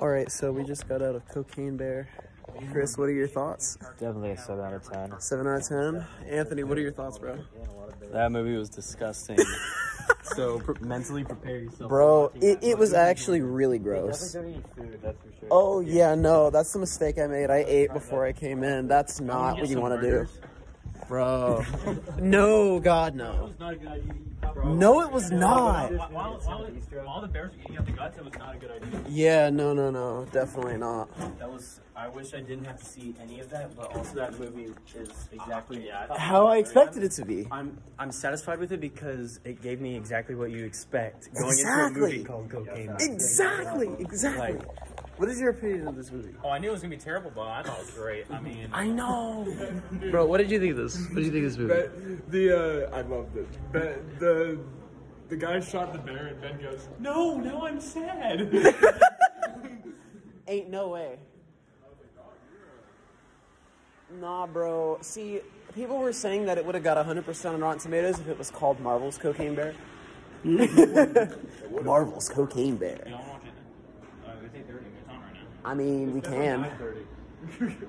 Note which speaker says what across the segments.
Speaker 1: All right, so we just got out of Cocaine Bear. Chris, what are your thoughts?
Speaker 2: Definitely a 7 out of 10.
Speaker 1: 7 out of 10. Anthony, what are your thoughts, bro?
Speaker 3: That movie was disgusting. So mentally prepare yourself.
Speaker 1: Bro, it was actually really gross.
Speaker 2: Definitely don't eat food, that's for sure.
Speaker 1: Oh, yeah, no, that's the mistake I made. I ate before I came in. That's not what you want to do. Bro. No, God, no. No, it was not.
Speaker 3: While the bears were eating up the guts, it was not a good idea.
Speaker 1: Yeah, no, definitely not.
Speaker 3: That was. I wish I didn't have to see any of that, but also that movie is exactly
Speaker 1: How I expected it to be.
Speaker 3: I'm satisfied with it because it gave me exactly what you expect going into a
Speaker 1: Exactly.
Speaker 3: movie called Cocaine.
Speaker 1: Exactly.
Speaker 3: Like,
Speaker 1: What is your opinion of this movie?
Speaker 4: Oh, I knew it was gonna be terrible, but I thought it was great. I mean,
Speaker 1: I know. Bro, what did you think of this? What did you think of this movie?
Speaker 5: I loved it. The guy shot the bear and Ben goes,
Speaker 4: no, I'm sad.
Speaker 1: Ain't no way. Nah, bro. See, people were saying that it would have got 100% on Rotten Tomatoes if it was called Marvel's Cocaine Bear. Marvel's Cocaine Bear.
Speaker 4: You don't watch it. They say 30. It's on right now.
Speaker 1: I mean, we can.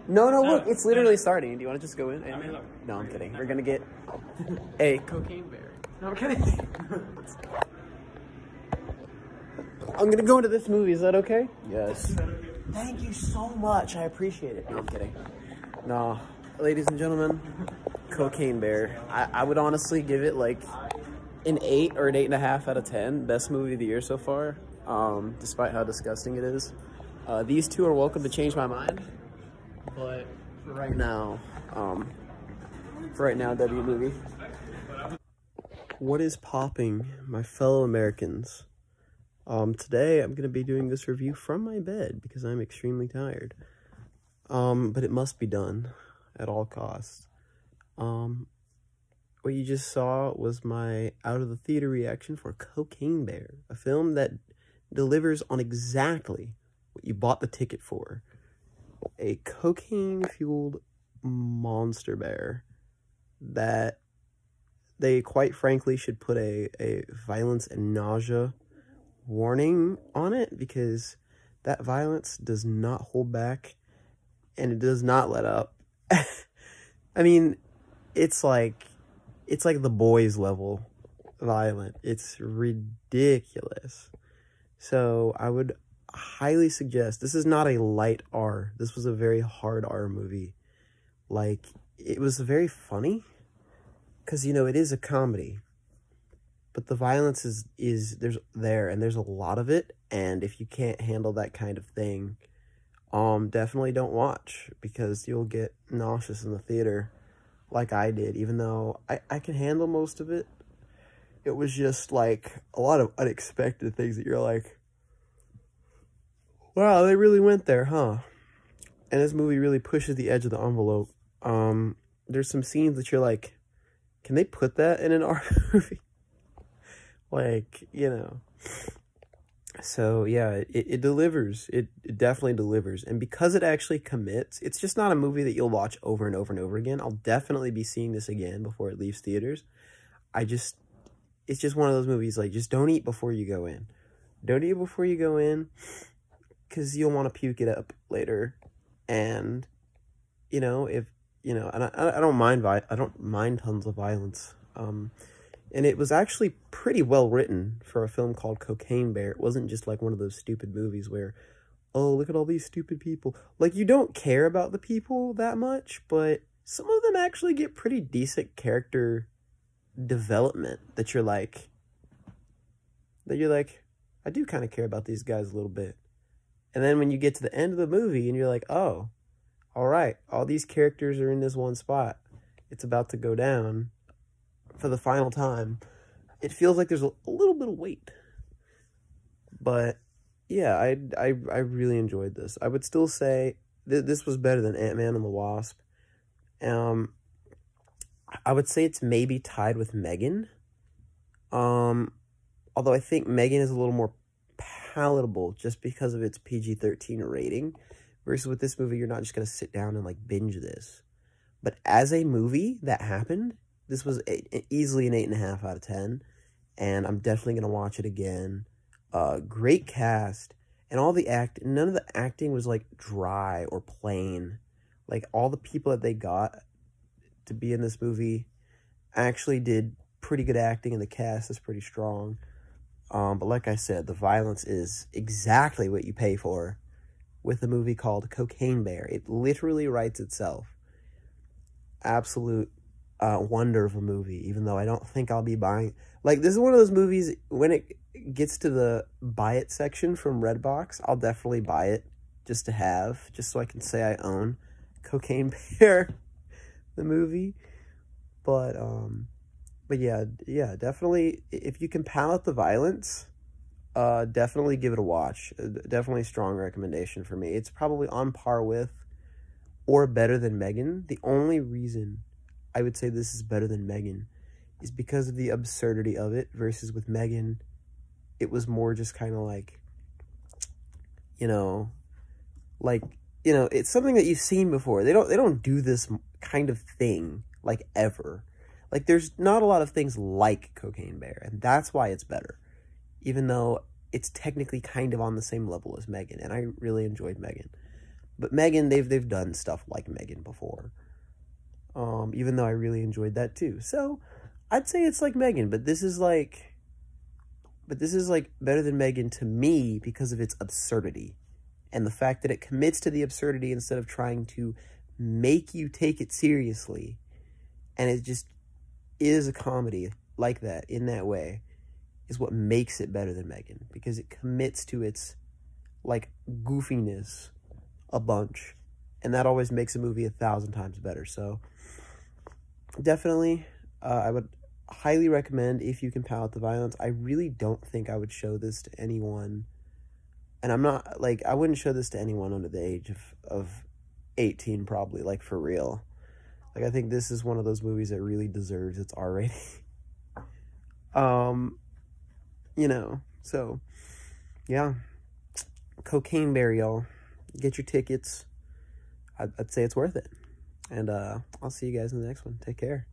Speaker 1: No, look, it's literally starting. Do you want to just go in? No, I'm kidding. We're gonna get a Cocaine Bear. No, I'm kidding. I'm gonna go into this movie. Is that okay? Yes. Thank you so much. I appreciate it. No, I'm kidding. No, ladies and gentlemen, Cocaine Bear. I would honestly give it like an 8 or an 8.5 out of 10. Best movie of the year so far, despite how disgusting it is. These two are welcome to change my mind, but for right now, W movie. What is popping, my fellow Americans? Today I'm gonna be doing this review from my bed because I'm extremely tired. But it must be done at all costs. What you just saw was my out of the theater reaction for Cocaine Bear, a film that delivers on exactly what you bought the ticket for. A cocaine-fueled monster bear that they quite frankly should put a violence and nausea warning on it, because that violence does not hold back and it does not let up. I mean, it's like The Boys level violent. It's ridiculous. So I would highly suggest, this is not a light R. This was a very hard R movie. Like, it was very funny because, you know, it is a comedy, but the violence is there's a lot of it. And if you can't handle that kind of thing, definitely don't watch, because you'll get nauseous in the theater like I did. Even though I can handle most of it, it was just like a lot of unexpected things that you're like, wow, they really went there, huh? And this movie really pushes the edge of the envelope. There's some scenes that you're like, can they put that in an R movie? Like, you know. So, yeah, it delivers. It definitely delivers. And because it actually commits, it's just not a movie that you'll watch over and over and over again. I'll definitely be seeing this again before it leaves theaters. It's just one of those movies, like, just don't eat before you go in. Don't eat before you go in, because you'll want to puke it up later. And, you know, if, you know, and I don't mind tons of violence. And it was actually pretty well written for a film called Cocaine Bear. It wasn't just like one of those stupid movies where, oh, look at all these stupid people. Like, you don't care about the people that much, but some of them actually get pretty decent character development that you're like, I do kind of care about these guys a little bit. And then when you get to the end of the movie and you're like, oh, all right, all these characters are in this one spot. It's about to go down for the final time. It feels like there's a little bit of weight. But yeah, I really enjoyed this. I would still say this was better than Ant-Man and the Wasp. I would say it's maybe tied with Megan. Although I think Megan is a little more palatable just because of its PG-13 rating. Versus with this movie, you're not just going to sit down and like binge this. But as a movie that happened, this was easily an 8.5 out of 10. And I'm definitely going to watch it again. Great cast. And none of the acting was like dry or plain. Like all the people that they got to be in this movie actually did pretty good acting, and the cast is pretty strong. But like I said, the violence is exactly what you pay for with a movie called Cocaine Bear. It literally writes itself. Absolute wonder of a movie, even though I don't think I'll be buying. Like, this is one of those movies, when it gets to the buy it section from Redbox, I'll definitely buy it just to have, just so I can say I own Cocaine Bear, the movie. But yeah, definitely, if you can palate the violence, definitely give it a watch. Definitely a strong recommendation for me. It's probably on par with or better than Megan. The only reason I would say this is better than Megan is because of the absurdity of it, versus with Megan, it was more just kind of like, it's something that you've seen before. They don't do this kind of thing, like, ever. Like, there's not a lot of things like Cocaine Bear, and that's why it's better, even though it's technically kind of on the same level as Megan, and I really enjoyed Megan. But Megan, they've done stuff like Megan before, even though I really enjoyed that too. So I'd say it's like Megan, but this is like better than Megan to me because of its absurdity, and the fact that it commits to the absurdity instead of trying to make you take it seriously, and it just is a comedy like that, in that way, is what makes it better than Megan, because it commits to its, like, goofiness a bunch, and that always makes a movie 1,000 times better. So definitely, I would highly recommend if you can palate the violence. I really don't think I would show this to anyone, and I'm not, like, I wouldn't show this to anyone under the age of 18, probably, like, for real. Like, I think this is one of those movies that really deserves its R rating. So, yeah. Cocaine Bear, y'all. Get your tickets. I'd say it's worth it. And I'll see you guys in the next one. Take care.